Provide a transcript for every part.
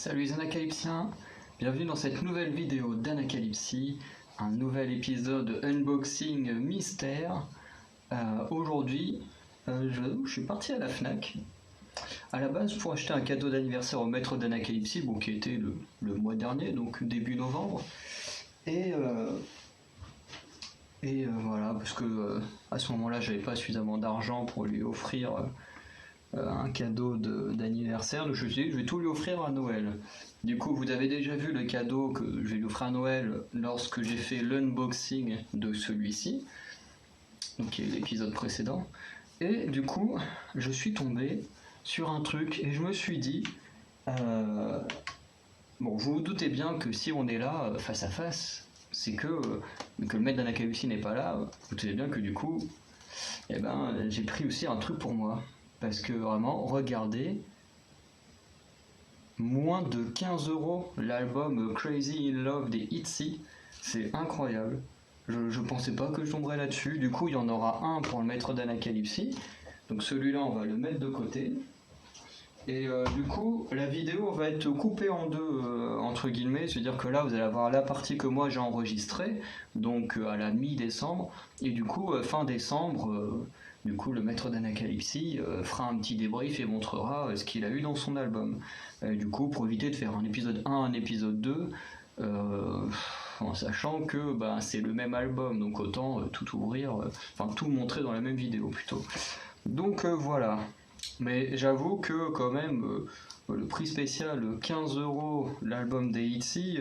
Salut les Anacalypsiens, bienvenue dans cette nouvelle vidéo d'Anacalypsie, un nouvel épisode de unboxing mystère. Aujourd'hui, je suis parti à la Fnac, à la base pour acheter un cadeau d'anniversaire au maître d'Anacalypsie, bon, qui était le mois dernier, donc début novembre, et voilà, parce que à ce moment-là j'avais pas suffisamment d'argent pour lui offrir un cadeau d'anniversaire, donc je me suis dit que je vais tout lui offrir à Noël. Du coup, vous avez déjà vu le cadeau que je vais lui offrir à Noël lorsque j'ai fait l'unboxing de celui-ci, donc qui est l'épisode précédent. Et du coup, je suis tombé sur un truc et je me suis dit, bon, vous vous doutez bien que si on est là face à face, c'est que le maître d'Anacalypsie n'est pas là. Vous savez bien que du coup, j'ai pris aussi un truc pour moi. Parce que vraiment, regardez, moins de 15 € l'album Crazy in Love des ITZY, c'est incroyable. Je pensais pas que je tomberais là-dessus. Du coup, il y en aura un pour le maître d'Anacalypsie. Donc celui-là, on va le mettre de côté. Et du coup, la vidéo va être coupée en deux, entre guillemets. C'est-à-dire que là, vous allez avoir la partie que moi j'ai enregistrée, donc à la mi-décembre. Et du coup, fin décembre, du coup, le maître d'Anacalypsie fera un petit débrief et montrera ce qu'il a eu dans son album. Du coup, pour éviter de faire un épisode 1, un épisode 2, en sachant que c'est le même album, donc autant tout ouvrir, tout montrer dans la même vidéo plutôt. Donc voilà. Mais j'avoue que quand même, le prix spécial 15 € l'album des ITZY,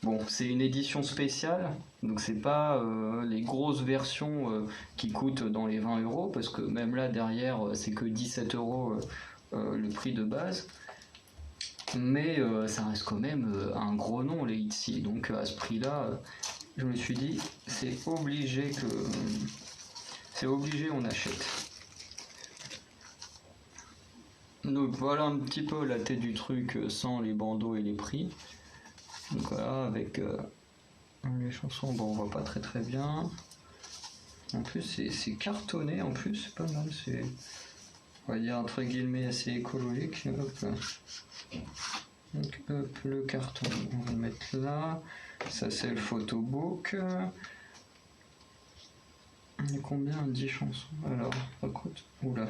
bon, c'est une édition spéciale, donc c'est pas les grosses versions qui coûtent dans les 20 €, parce que même là derrière c'est que 17 € le prix de base. Mais ça reste quand même un gros nom les ITZY, donc à ce prix-là, je me suis dit c'est obligé on achète. Donc voilà un petit peu la tête du truc sans les bandeaux et les prix. Donc voilà, avec les chansons, bon on voit pas très très bien. En plus c'est cartonné, en plus c'est pas mal, c'est, on va dire entre guillemets assez écologique. Hop. Donc hop, le carton, on va le mettre là. Ça c'est le photobook. Il y a combien? 10 chansons. Alors, écoute, oula,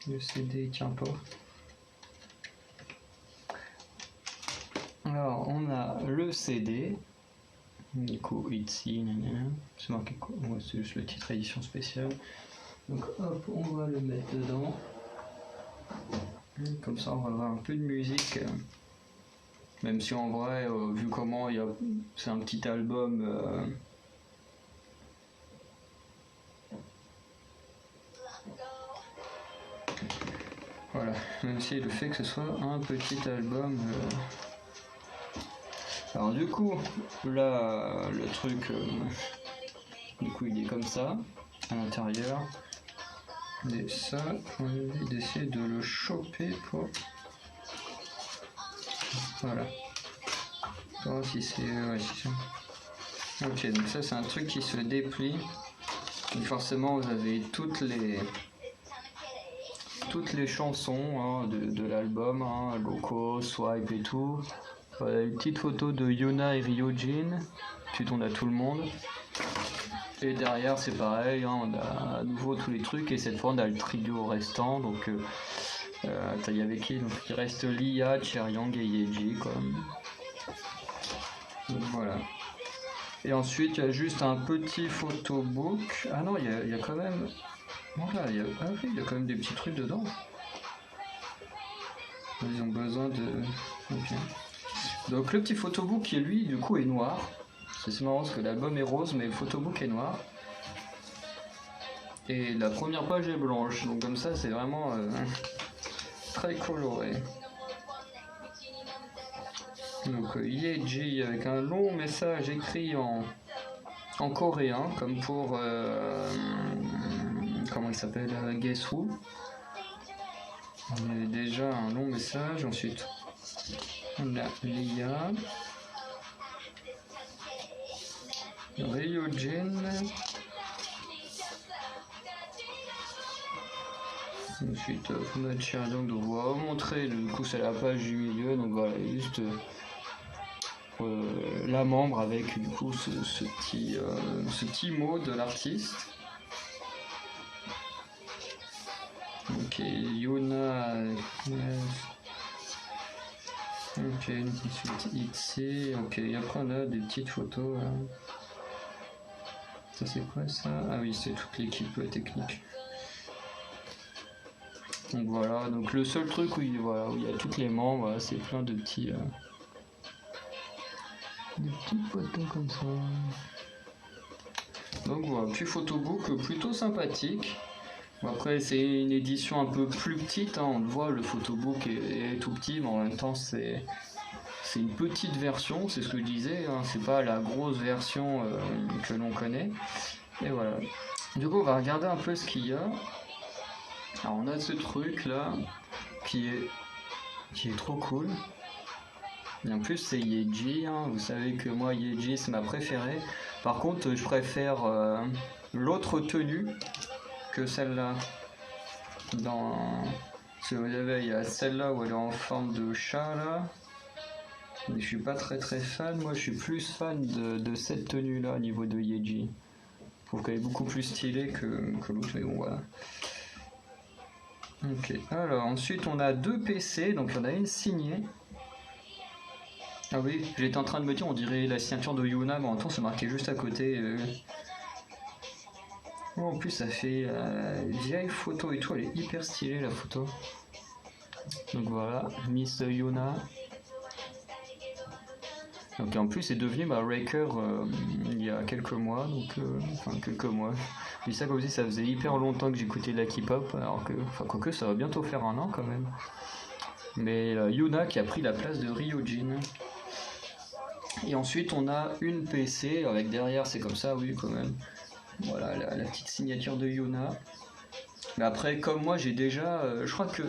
le CD il tient pas. Alors, on a le CD, du coup, ITZY, c'est marqué quoi? Ouais, c'est juste le titre édition spéciale. Donc, hop, on va le mettre dedans. Comme ça, on va avoir un peu de musique. Même si en vrai, vu comment c'est un petit album. Voilà, même si le fait que ce soit un petit album. Alors du coup, là, le truc, du coup, il est comme ça, à l'intérieur. Et ça, on a envie d'essayer de le choper pour... Voilà. Voir si c'est... Ouais, si c'est... Ok, donc ça, c'est un truc qui se déplie. Et forcément, vous avez toutes les chansons hein, de l'album, hein, Loco, Swipe et tout. Voilà, une petite photo de Yuna et Ryujin. Ensuite, on a tout le monde. Et derrière, c'est pareil, hein, on a à nouveau tous les trucs. Et cette fois, on a le trio restant. Donc, il y avait qui? Donc, il reste Lia, Chaeryeong et Yeji. Donc, voilà. Et ensuite, il y a juste un petit photobook. Ah non, il y a quand même... Voilà, il y a quand même des petits trucs dedans. Ils ont besoin de... Okay. Donc le petit photobook qui lui du coup est noir. C'est marrant parce que l'album est rose mais le photobook est noir. Et la première page est blanche. Donc comme ça c'est vraiment très coloré. Donc Yeji avec un long message écrit en coréen comme pour... comment il s'appelle? Guess Who. On avait déjà un long message. Ensuite on a Lia, Ryujin, Ensuite, donc on va montrer du coup c'est la page du milieu, donc voilà, juste la membre avec du coup ce petit mot de l'artiste. Ok, Yuna. Ok, ensuite Itzy. Ok, après on a des petites photos. Ça c'est quoi ça? Ah oui, c'est toute l'équipe technique. Donc voilà, donc le seul truc où il y a toutes les membres, voilà, c'est plein de petits des petites photos comme ça. Donc voilà, petit photobook plutôt sympathique. Bon, après c'est une édition un peu plus petite, hein, on le voit, le photobook est tout petit, mais en même temps c'est une petite version, c'est ce que je disais, hein, c'est pas la grosse version que l'on connaît. Et voilà. Du coup on va regarder un peu ce qu'il y a. Alors on a ce truc là qui est trop cool. Et en plus c'est Yeji, hein. Vous savez que moi Yeji c'est ma préférée. Par contre je préfère l'autre tenue que celle-là. Si vous avez, il y a celle-là où elle est en forme de chat là. Mais je suis pas très fan, moi je suis plus fan de cette tenue là au niveau de Yeji. Je trouve qu'elle est beaucoup plus stylée que l'autre, mais bon voilà. Ok, alors ensuite on a deux PC, donc il y en a une signée. Ah oui, j'étais en train de me dire, on dirait la signature de Yuna, mais en même temps c'est marqué juste à côté. Oh, en plus ça fait vieille photo et tout, elle est hyper stylée la photo. Donc voilà, Miss Yuna. Donc en plus c'est devenu ma Raker il y a quelques mois, donc enfin quelques mois. Je dis ça comme si ça faisait hyper longtemps que j'écoutais de la K-pop, alors que, enfin quoique ça va bientôt faire un an quand même. Mais Yuna qui a pris la place de Ryujin. Et ensuite on a une PC avec derrière c'est comme ça, oui quand même. Voilà la petite signature de Yuna. Mais après comme moi j'ai déjà, je crois que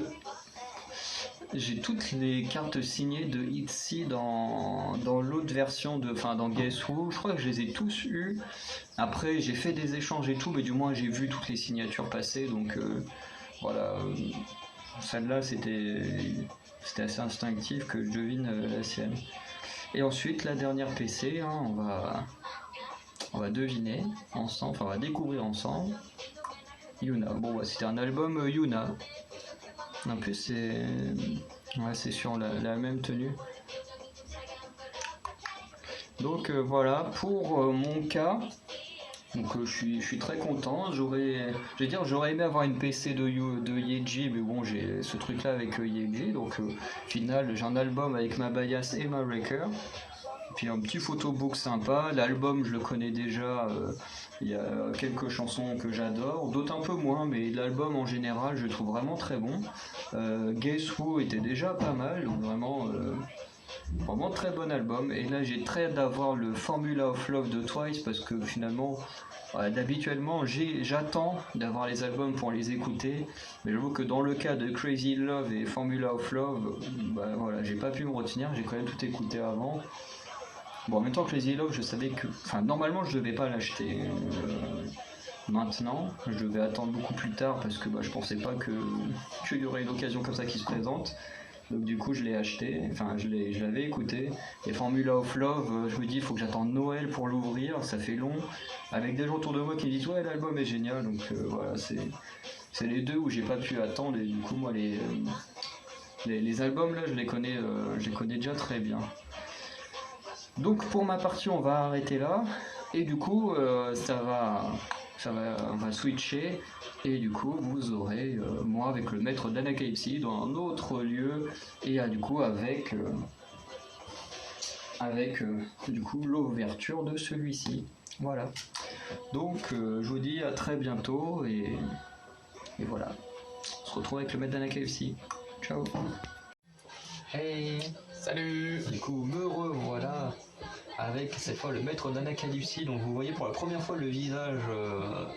j'ai toutes les cartes signées de Itzy dans l'autre version dans Guess Who. Je crois que je les ai tous eues. Après j'ai fait des échanges et tout, mais du moins j'ai vu toutes les signatures passer, donc voilà. Celle-là c'était assez instinctif que je devine la sienne. Et ensuite la dernière PC, hein, on va deviner ensemble, enfin on va découvrir ensemble. Yuna. Bon bah, c'était un album Yuna. En plus c'est sur la même tenue. Donc voilà pour mon cas. Donc je suis très content. J'aurais aimé avoir une PC de Yeji, mais bon j'ai ce truc là avec Yeji. Donc au final j'ai un album avec ma Bias et ma Raker. Puis un petit photobook sympa. L'album je le connais déjà. Il y a quelques chansons que j'adore, d'autres un peu moins, mais l'album en général je le trouve vraiment très bon. Guess Who était déjà pas mal, donc vraiment très bon album. Et là j'ai très hâte d'avoir le Formula of Love de Twice parce que finalement d'habituellement j'attends d'avoir les albums pour les écouter, mais j'avoue que dans le cas de Crazy Love et Formula of Love, bah voilà, j'ai pas pu me retenir, j'ai quand même tout écouté avant. Bon, en même temps que Crazy Love, je savais que. Enfin, normalement, je devais pas l'acheter maintenant. Je devais attendre beaucoup plus tard parce que je pensais pas qu'il y aurait une occasion comme ça qui se présente. Donc, du coup, je l'ai acheté. Enfin, je l'avais écouté. Et Formula of Love, je me dis, il faut que j'attende Noël pour l'ouvrir. Ça fait long. Avec des gens autour de moi qui disent, ouais, l'album est génial. Donc, voilà, c'est les deux où j'ai pas pu attendre. Et du coup, moi, les albums là, je les connais déjà très bien. Donc pour ma partie on va arrêter là et du coup on va switcher et du coup vous aurez moi avec le maître d'Anakaipsi dans un autre lieu et du coup avec du coup l'ouverture de celui-ci. Voilà. Donc je vous dis à très bientôt et voilà. On se retrouve avec le maître d'Anakaipsi. Ciao. Hey, salut. Du coup me revoilà avec cette fois le maître d'Anacalypsie. Donc vous voyez pour la première fois le visage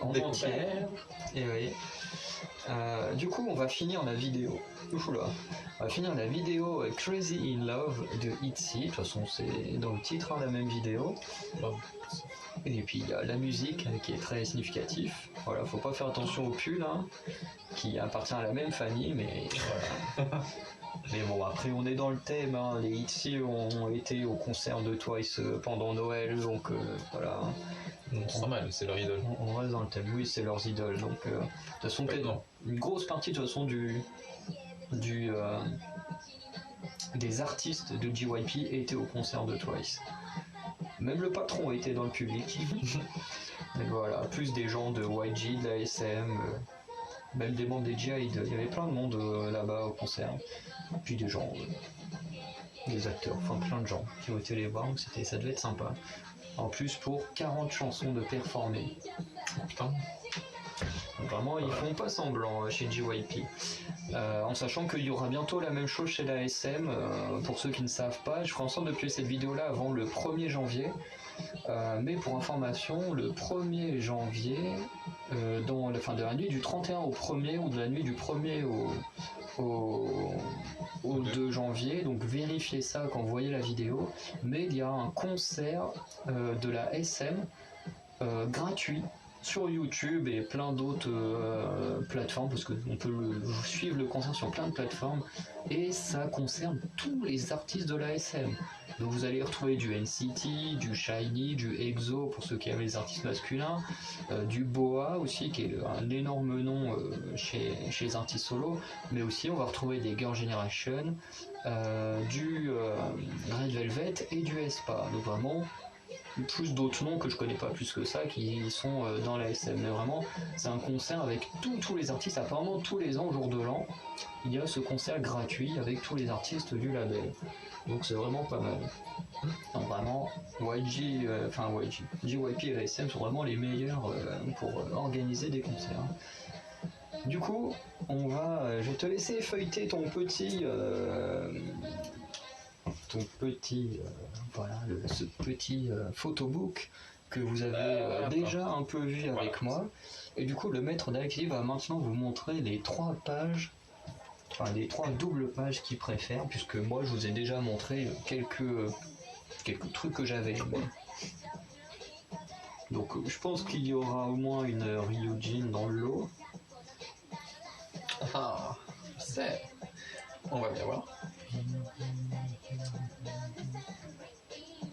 en entier. Et oui. Du coup, on va finir la vidéo. Oula. On va finir la vidéo Crazy in Love de ITZY. De toute façon, c'est dans le titre, la même vidéo. Et puis il y a la musique qui est très significatif. Voilà, faut pas faire attention au pull, qui appartient à la même famille, mais voilà. Mais bon, après on est dans le thème, les ITZY ont été au concert de Twice pendant Noël, donc voilà. C'est normal, c'est leur idole. On reste dans le thème, oui, c'est leurs idoles. Donc, de toute façon, une grosse partie de toute façon des artistes de JYP étaient au concert de Twice. Même le patron était dans le public. Et voilà, plus des gens de YG, de la SM, même des membres des Jade. Il y avait plein de monde là-bas au concert. Puis des gens, des acteurs, enfin plein de gens qui ont été les voir, donc ça devait être sympa. En plus pour 40 chansons de performer. Putain. Donc vraiment ils font pas semblant chez JYP. En sachant qu'il y aura bientôt la même chose chez la SM. Pour ceux qui ne savent pas, je ferai en sorte de publier cette vidéo là avant le 1er janvier. Mais pour information, le 1er janvier, de la nuit du 31 au 1er ou de la nuit du 1er au 2 janvier, donc vérifiez ça quand vous voyez la vidéo, mais il y a un concert de la SM gratuit sur YouTube et plein d'autres plateformes, parce qu'on peut suivre le concert sur plein de plateformes, et ça concerne tous les artistes de la SM. Donc vous allez retrouver du NCT, du SHINee, du EXO pour ceux qui aiment les artistes masculins, du BoA aussi qui est un énorme nom chez les artistes solos, mais aussi on va retrouver des Girl Generation, du Red Velvet et du aespa. Donc vraiment plus d'autres noms que je connais pas plus que ça qui sont dans la SM, mais vraiment c'est un concert avec tous les artistes. Apparemment tous les ans au jour de l'an il y a ce concert gratuit avec tous les artistes du label, donc c'est vraiment pas mal. Donc vraiment JYP et la SM sont vraiment les meilleurs pour organiser des concerts. Du coup je vais te laisser feuilleter ton petit ce petit photobook que vous avez déjà un peu vu avec moi. Et du coup, le maître d'Alexis va maintenant vous montrer les 3 pages, enfin les 3 doubles pages qu'il préfère, puisque moi je vous ai déjà montré quelques trucs que j'avais aimé. Donc je pense qu'il y aura au moins une Ryujin dans le lot. Ah, je sais. On va bien voir.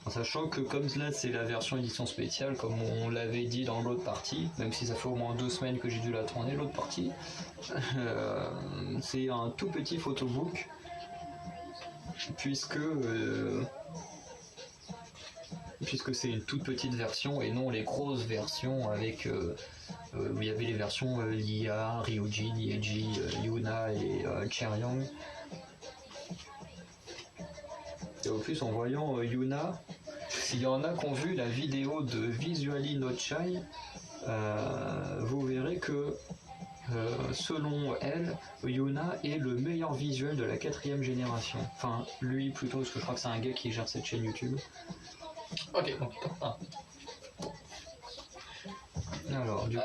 En sachant que comme là c'est la version édition spéciale, comme on l'avait dit dans l'autre partie, même si ça fait au moins 2 semaines que j'ai dû la tourner l'autre partie, c'est un tout petit photobook, puisque c'est une toute petite version et non les grosses versions avec où il y avait les versions Lia, Ryujin, Yeji, Yuna et Chaeryeong. Et au plus en voyant Yuna, s'il y en a qui ont vu la vidéo de Visually Not Shy, vous verrez que selon elle, Yuna est le meilleur visuel de la 4ème génération. Enfin, lui plutôt, parce que je crois que c'est un gars qui gère cette chaîne YouTube. Ok, donc top 1. Alors, du coup,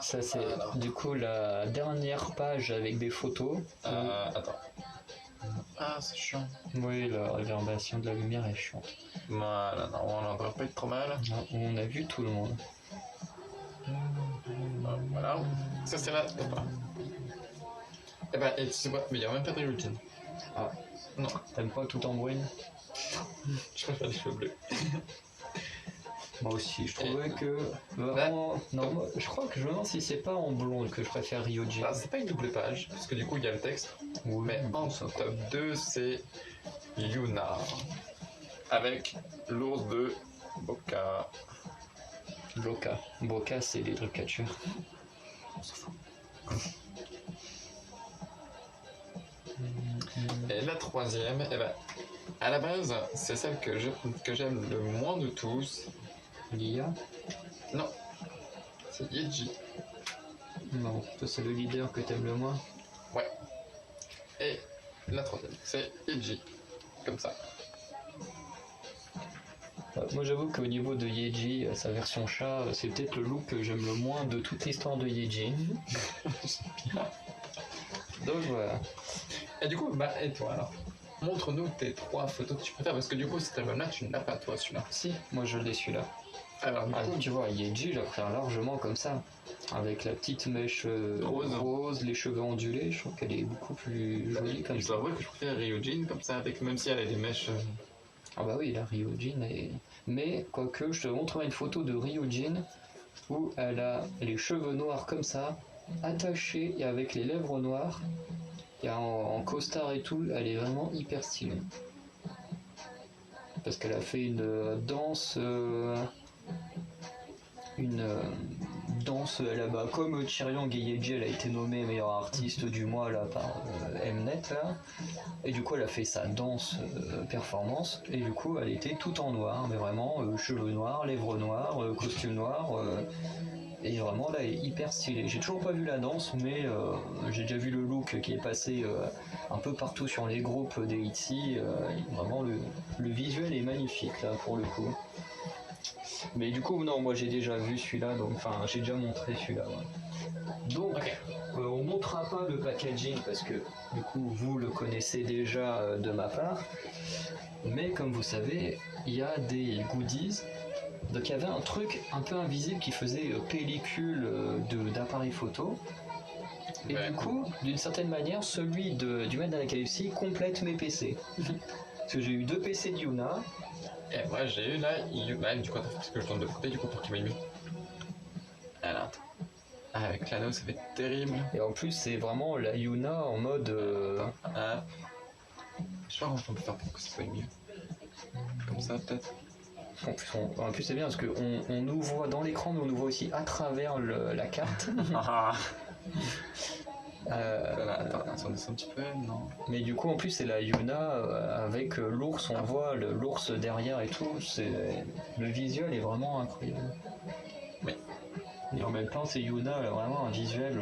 ça c'est du coup la dernière page avec des photos. Attends. Ah, c'est chiant. Oui, la réverbération de la lumière est chiante. Voilà, normalement, on devrait pas être trop mal. On a vu tout le monde. Voilà. Ça, c'est la top 1. Eh ben, et tu sais quoi, mais il n'y a même pas de Ryujin. Ah. Non. T'aimes pas tout en brune? Je préfère les cheveux bleus. Moi aussi, je trouvais que vraiment... Non, moi, je crois que je me demande si c'est pas en blonde que je préfère Ryujin. C'est pas une double page, parce que du coup il y a le texte. Oui, mais en top 2, c'est Yuna. Avec l'ours de Boca. Boca, c'est des trucs catcheurs. On s'en fout. Et la 3ème, eh ben, à la base, c'est celle que j'aime le moins de tous. Lia? Non, c'est Yeji. Non, toi c'est le leader que t'aimes le moins. Ouais. Et la 3ème, c'est Yeji. Comme ça. Moi j'avoue qu'au niveau de Yeji, sa version chat, c'est peut-être le look que j'aime le moins de toute l'histoire de Yeji. Donc voilà. Et du coup, bah, et toi alors? Montre-nous tes 3 photos que tu préfères, parce que du coup, cet album-là, tu ne l'as pas toi, celui-là. Si, moi je l'ai celui-là. Alors, du coup, Tu vois, Yeji, je la préfère largement comme ça. Avec la petite mèche rose, les cheveux ondulés, je trouve qu'elle est beaucoup plus jolie comme je ça. dois avouer que je préfère Ryujin comme ça, avec, même si elle a des mèches. Ah bah oui, la Ryujin est... Mais, quoique, je te montrerai une photo de Ryujin où elle a les cheveux noirs comme ça, attachés et avec les lèvres noires, et en costard et tout, elle est vraiment hyper stylée. Parce qu'elle a fait une danse... danse, comme Chiriang Yeji, elle a été nommée meilleure artiste du mois là par Mnet là, et du coup elle a fait sa danse performance, et du coup elle était tout en noir, mais vraiment cheveux noirs, lèvres noires, costume noir, et vraiment là elle est hyper stylée. J'ai toujours pas vu la danse, mais j'ai déjà vu le look qui est passé un peu partout sur les groupes des ITZY, vraiment le visuel est magnifique là pour le coup. Mais du coup, non, moi j'ai déjà vu celui-là, donc enfin j'ai déjà montré celui-là. Ouais. Donc, on montrera pas le packaging parce que du coup vous le connaissez déjà de ma part. Mais comme vous savez, il y a des goodies. Donc il y avait un truc un peu invisible qui faisait pellicule d'appareil photo. Et Ouais. du coup, d'une certaine manière, celui du Made in KFC complète mes PC. Parce que j'ai eu 2 PC de Yuna. Et moi, j'ai eu là, bah, du coup, attends, parce que je tourne de côté, du coup, pour qu'il m'aille mieux. Alors, attends. Ah, avec l'anneau, ça fait terrible. Et en plus, c'est vraiment la Yuna en mode. Ah. Je sais pas comment on peut faire pour que ça soit mieux. Comme ça, peut-être. En plus, c'est bien parce qu'on nous voit dans l'écran, mais on nous voit aussi à travers la carte. Voilà, attends, on descend un petit peu, non. Mais du coup, en plus, c'est la Yuna avec l'ours, on voit l'ours derrière et tout. Le visuel est vraiment incroyable. Oui. Et en même temps, c'est Yuna, vraiment un visuel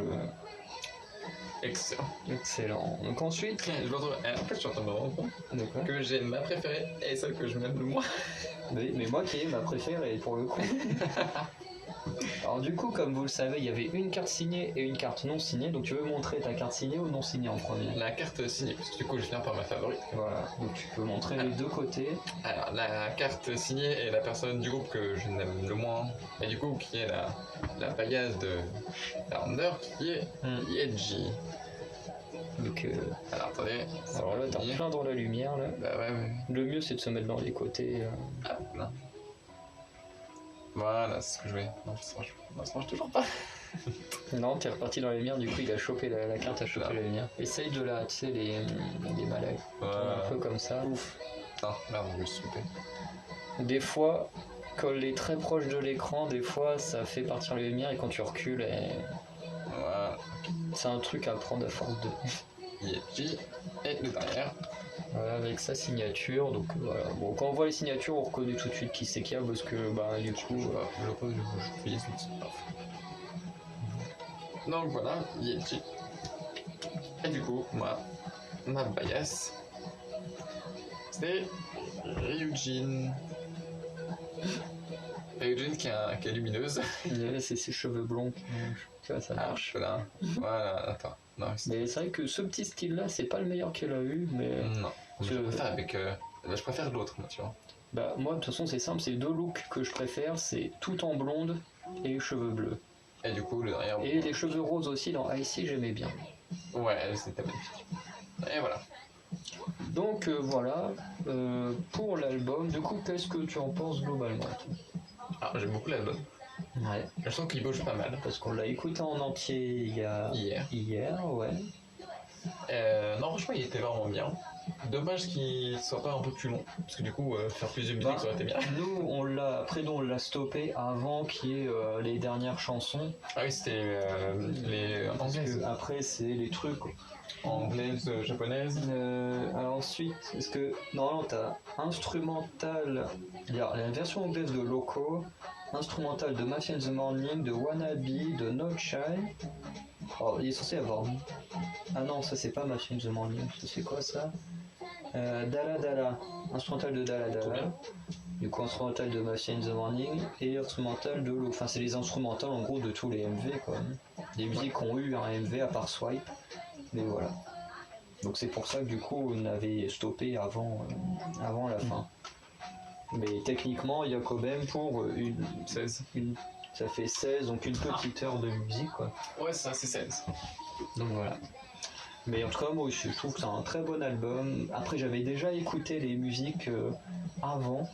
Excellent. excellent. Donc ensuite, Je me retrouve. En fait, je suis en train de me rendre compte d'accord. que j'ai ma préférée et celle que je m'aime le moins. Mais moi qui est ma préférée pour le coup. Alors du coup, comme vous le savez, il y avait une carte signée et une carte non signée. Donc tu veux montrer ta carte signée ou non signée en premier? La carte signée, parce que du coup, je viens par ma favorite. Voilà, donc tu peux montrer les deux côtés. Alors, la carte signée est la personne du groupe que je n'aime le moins, et du coup, qui est la paillasse de Thunder, qui est Yeji. Donc, Alors, attendez. alors là, t'es en plein dans la lumière là. Bah ouais. Le mieux, c'est de se mettre dans les côtés. Ah, non. Voilà, c'est ce que je vais. Non, ça marche toujours pas. Non, t'es reparti dans la lumière, du coup, il a chopé la carte, a chopé la lumière. Essaye de la, tu sais, les malades. Voilà. Un peu comme ça. Ouf. Non, merde, je vais le souper. Des fois, quand elle est très proche de l'écran, des fois, ça fait partir la lumière et quand tu recules, Voilà. c'est un truc à prendre à force de. Yeji et le derrière. Voilà, avec sa signature, donc voilà. Bon, quand on voit les signatures, on reconnaît tout de suite qui c'est qu'il y a parce que, bah, du coup. Je pose, je fais donc voilà, Yeji. Et du coup, moi, ma bias, c'est Ryujin. Ryujin qui est lumineuse. C'est ses cheveux blonds. Tu vois, ça Ah, marche. voilà. Voilà, attends. Non, Mais c'est vrai que ce petit style-là, c'est pas le meilleur qu'elle a eu, mais. non. Je préfère avec. Je préfère l'autre, moi, tu vois. Bah, moi, de toute façon, c'est simple, c'est 2 looks que je préfère, c'est tout en blonde et les cheveux bleus. Et du coup, le derrière. Et les cheveux roses aussi dans Icy, j'aimais bien. Ouais, c'était magnifique. Et voilà. Donc voilà, pour l'album, du coup, qu'est-ce que tu en penses globalement? Alors, j'aime beaucoup l'album. Ouais. Je sens qu'il bouge pas mal. Parce qu'on l'a écouté en entier hier, ouais. Non, franchement, il était vraiment bien. Dommage qu'il soit pas un peu plus long, parce que du coup, faire plus de musique, ça aurait été bien. Nous, on l'a stoppé avant qu'il y ait les dernières chansons. Ah oui, c'était les anglaises. Après, c'est les trucs. Anglaises, japonaises. Alors ensuite, est-ce que normalement t'as instrumental, il y a la version anglaise de Loco, instrumental de Mafia in the Morning, de Wannabe, de No Child. Oh, il est censé y avoir. Ah non, ça c'est pas Mafia in the Morning, ça c'est quoi ça? Dala Dala, instrumental de Dala Dala. Du coup, instrumental de Mafia in the Morning et instrumental de Enfin, c'est les instrumentales en gros de tous les MV quoi. Les musiques ont eu un MV à part Swipe, mais voilà. Donc c'est pour ça que du coup on avait stoppé avant la fin. Mais techniquement il y a quand même pour 16. Ça fait 16, donc une petite heure de musique quoi. Ouais, ça c'est 16. Donc voilà. Mais en tout cas moi je trouve que c'est un très bon album. Après j'avais déjà écouté les musiques avant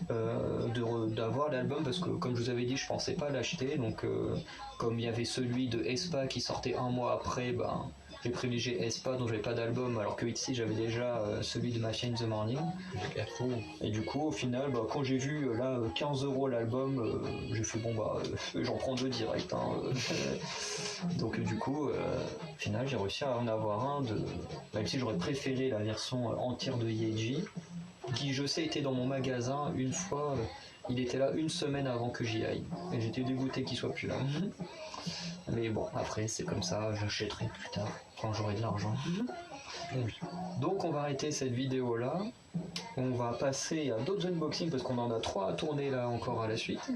d'avoir l'album parce que comme je vous avais dit je pensais pas l'acheter, donc comme il y avait celui de Espa qui sortait un mois après, ben j'ai privilégié Espa dont j'avais pas d'album, alors que ici j'avais déjà celui de Mafia in the Morning. Et du coup au final bah, quand j'ai vu là 15€ l'album, j'ai fait bon bah j'en prends deux direct hein, donc du coup au final j'ai réussi à en avoir un même si j'aurais préféré la version entière de Yeji, qui je sais était dans mon magasin une fois, il était là une semaine avant que j'y aille et j'étais dégoûté qu'il soit plus là. Mais bon après c'est comme ça, j'achèterai plus tard quand j'aurai de l'argent. Donc on va arrêter cette vidéo là, on va passer à d'autres unboxings parce qu'on en a 3 à tourner là encore à la suite.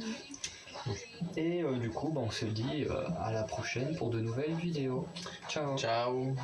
Et du coup bah, on se dit à la prochaine pour de nouvelles vidéos. Ciao. Ciao.